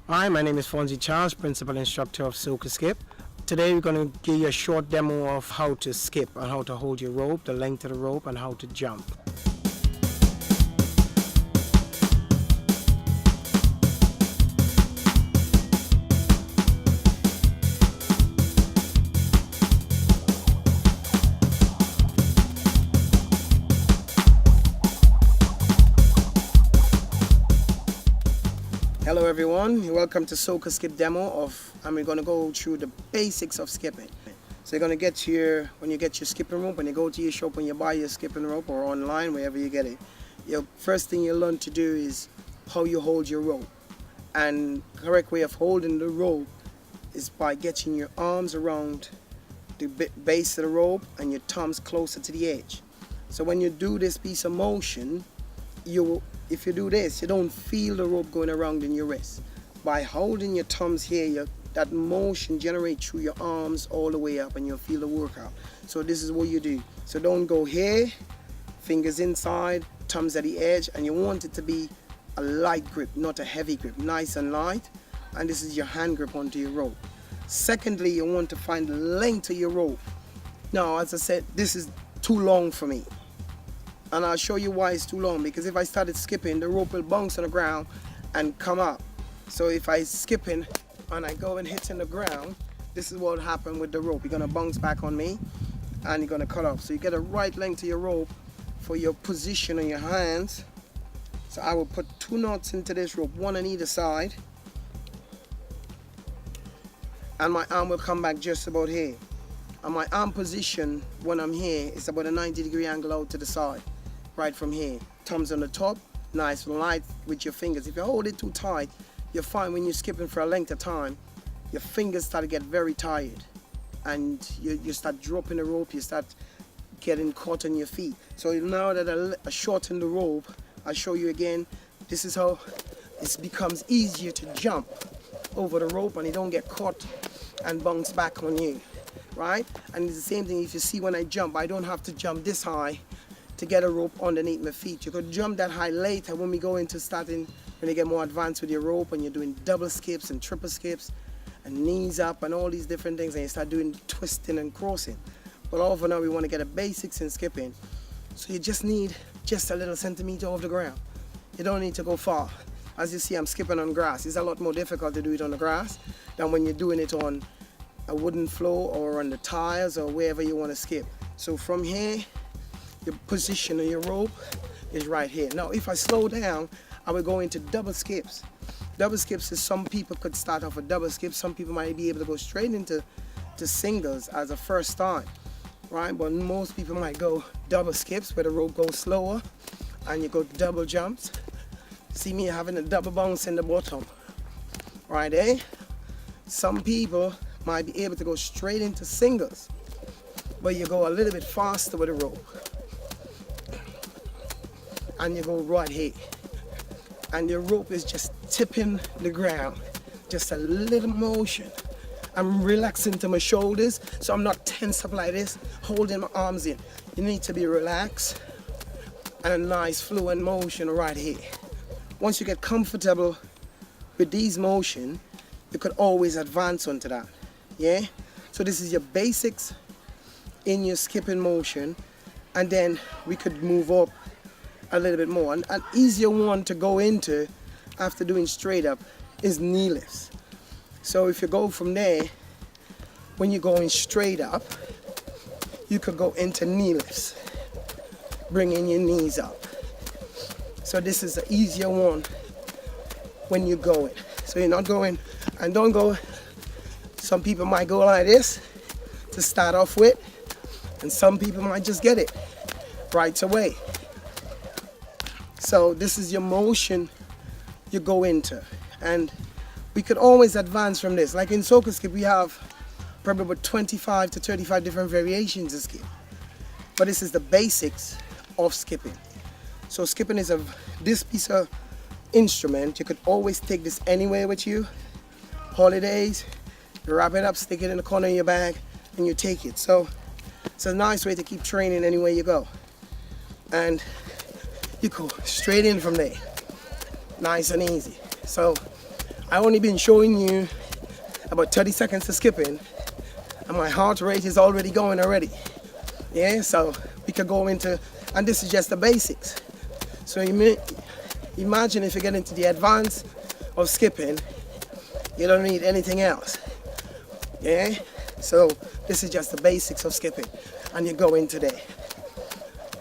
Hi, my name is Fronzie Charles, Principal Instructor of Socaskip. Today we're going to give you a short demo of how to skip and how to hold your rope, the length of the rope, and how to jump. Hello everyone, welcome to Socaskip demo and we're going to go through the basics of skipping. So you're going to get when you get your skipping rope, when you go to your shop, when you buy your skipping rope or online, wherever you get it, your first thing you learn to do is how you hold your rope. And the correct way of holding the rope is by getting your arms around the base of the rope and your thumbs closer to the edge. So when you do this piece of motion, if you do this, you don't feel the rope going around in your wrist. By holding your thumbs here, that motion generates through your arms all the way up and you'll feel the workout. So this is what you do. So don't go here, fingers inside, thumbs at the edge, and you want it to be a light grip, not a heavy grip, nice and light. And this is your hand grip onto your rope. Secondly, you want to find the length of your rope. Now, as I said, this is too long for me. And I'll show you why it's too long, because if I started skipping, the rope will bounce on the ground and come up. So if I skipping and I go and hitting the ground, this is what will happen with the rope. You're gonna bounce back on me and you're gonna cut off. So you get a right length to your rope for your position on your hands. So I will put 2 knots into this rope, 1 on either side. And my arm will come back just about here. And my arm position when I'm here is about a 90-degree angle out to the side. Right from here, thumbs on the top, nice and light with your fingers. If you hold it too tight, you'll find when you're skipping for a length of time, your fingers start to get very tired and you start dropping the rope, you start getting caught on your feet. So now that I shorten the rope, I'll show you again. This is how it becomes easier to jump over the rope and you don't get caught and bounce back on you, right? And it's the same thing if you see when I jump, I don't have to jump this high to get a rope underneath my feet. You could jump that high later when we go into when you get more advanced with your rope and you're doing double skips and triple skips and knees up and all these different things, and you start doing twisting and crossing. But all for now, we want to get the basics in skipping. So you just need just a little centimeter off the ground. You don't need to go far. As you see, I'm skipping on grass. It's a lot more difficult to do it on the grass than when you're doing it on a wooden floor or on the tires or wherever you want to skip. So from here, your position of your rope is right here. Now, if I slow down, I will go into double skips. Double skips is some people could start off with double skips. Some people might be able to go straight into singles as a first time, right? But most people might go double skips where the rope goes slower and you go double jumps. See me having a double bounce in the bottom, right there. Some people might be able to go straight into singles, but you go a little bit faster with the rope. And you go right here and your rope is just tipping the ground, just a little motion. I'm relaxing to my shoulders so I'm not tense up like this, holding my arms in. You need to be relaxed and a nice fluent motion right here. Once you get comfortable with these motion, you could always advance onto that. Yeah, so this is your basics in your skipping motion, and then we could move up a little bit more. And an easier one to go into after doing straight up is knee lifts. So if you go from there, when you're going straight up, you could go into knee lifts, bringing your knees up. So this is an easier one when you're going. So you're not going, and don't go, some people might go like this to start off with, and some people might just get it right away. So this is your motion you go into, and we could always advance from this. Like in Socaskip, we have probably about 25 to 35 different variations of skip, but this is the basics of skipping. So skipping is this piece of instrument. You could always take this anywhere with you. Holidays, you wrap it up, stick it in the corner of your bag, and you take it. So it's a nice way to keep training anywhere you go. And you go straight in from there, nice and easy. So I only been showing you about 30 seconds of skipping, and my heart rate is already going already. Yeah, so we could go into, and this is just the basics. So imagine if you get into the advance of skipping, you don't need anything else. Yeah, so this is just the basics of skipping, and you go into there.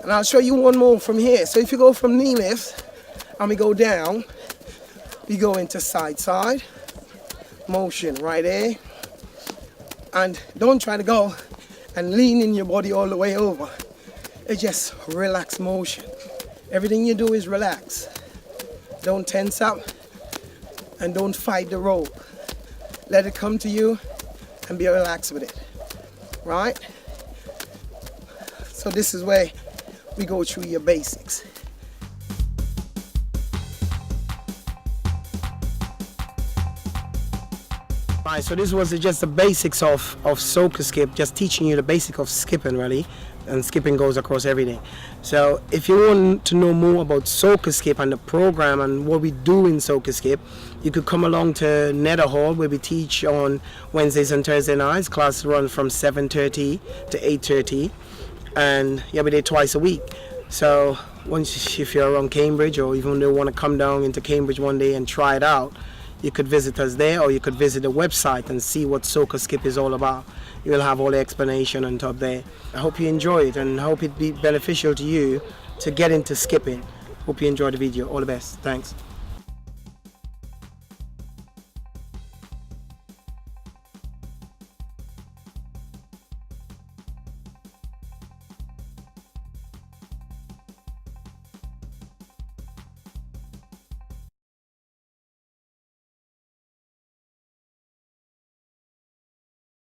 And I'll show you one more from here. So if you go from knee lifts and we go down, we go into side motion right there. And don't try to go and lean in your body all the way over. It's just relaxed motion. Everything you do is relax. Don't tense up and don't fight the rope. Let it come to you and be relaxed with it, right? So this is where we go through your basics. Right, so this was just the basics of Socaskip, just teaching you the basic of skipping really, and skipping goes across everything. So if you want to know more about Socaskip and the program and what we do in Socaskip, you could come along to Nether Hall where we teach on Wednesdays and Thursday nights. Class run from 7:30 to 8:30, and you'll be there twice a week. So once, if you're around Cambridge, or even though you want to come down into Cambridge one day and try it out, you could visit us there, or you could visit the website and see what Socaskip is all about. You will have all the explanation on top there. I hope you enjoy it, and I hope it be beneficial to you to get into skipping. Hope you enjoy the video. All the best. Thanks.